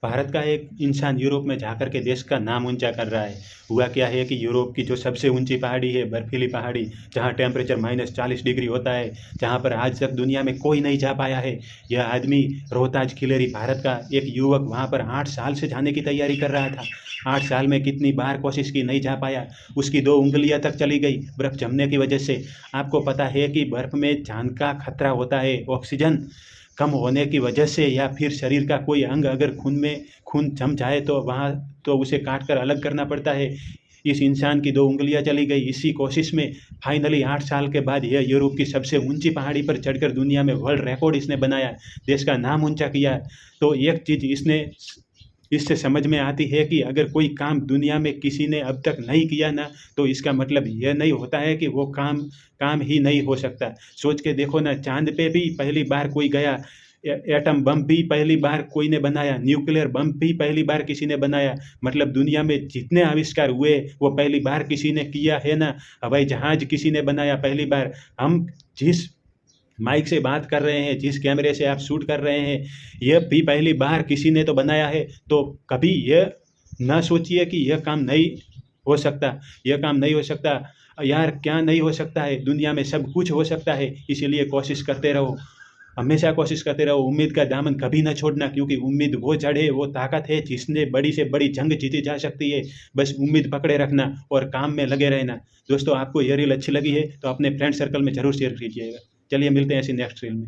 भारत का एक इंसान यूरोप में जाकर के देश का नाम ऊंचा कर रहा है। हुआ क्या है कि यूरोप की जो सबसे ऊंची पहाड़ी है, बर्फीली पहाड़ी, जहां टेम्परेचर -40 डिग्री होता है, जहां पर आज तक दुनिया में कोई नहीं जा पाया है। यह आदमी रोहताज खिलेरी, भारत का एक युवक, वहां पर 8 साल से जाने की तैयारी कर रहा था। 8 साल में कितनी बार कोशिश की, नहीं जा पाया। उसकी 2 उंगलियां तक चली गई बर्फ जमने की वजह से। आपको पता है कि बर्फ में जान का खतरा होता है। ऑक्सीजन कम होने की वजह से या फिर शरीर का कोई अंग अगर खून जम जाए तो वहाँ तो उसे काट कर अलग करना पड़ता है। इस इंसान की 2 उंगलियां चली गई। इसी कोशिश में फाइनली 8 साल के बाद यह यूरोप की सबसे ऊंची पहाड़ी पर चढ़कर दुनिया में वर्ल्ड रिकॉर्ड इसने बनाया, देश का नाम ऊंचा किया। तो एक चीज़ इससे समझ में आती है कि अगर कोई काम दुनिया में किसी ने अब तक नहीं किया ना, तो इसका मतलब यह नहीं होता है कि वो काम काम ही नहीं हो सकता। सोच के देखो ना, चांद पे भी पहली बार कोई गया, एटम बम भी पहली बार कोई ने बनाया, न्यूक्लियर बम भी पहली बार किसी ने बनाया। मतलब दुनिया में जितने आविष्कार हुए वो पहली बार किसी ने किया है ना। हवाई जहाज किसी ने बनाया पहली बार। हम जिस माइक से बात कर रहे हैं, जिस कैमरे से आप शूट कर रहे हैं, यह भी पहली बार किसी ने तो बनाया है। तो कभी यह ना सोचिए कि यह काम नहीं हो सकता, यह काम नहीं हो सकता। यार क्या नहीं हो सकता है, दुनिया में सब कुछ हो सकता है। इसीलिए कोशिश करते रहो, हमेशा कोशिश करते रहो। उम्मीद का दामन कभी ना छोड़ना, क्योंकि उम्मीद वो जड़ है, वो ताकत है जिसने बड़ी से बड़ी जंग जीती जा सकती है। बस उम्मीद पकड़े रखना और काम में लगे रहना। दोस्तों, आपको ये रील अच्छी लगी है तो अपने फ्रेंड सर्कल में ज़रूर शेयर कीजिएगा। चलिए मिलते हैं ऐसी नेक्स्ट रील में।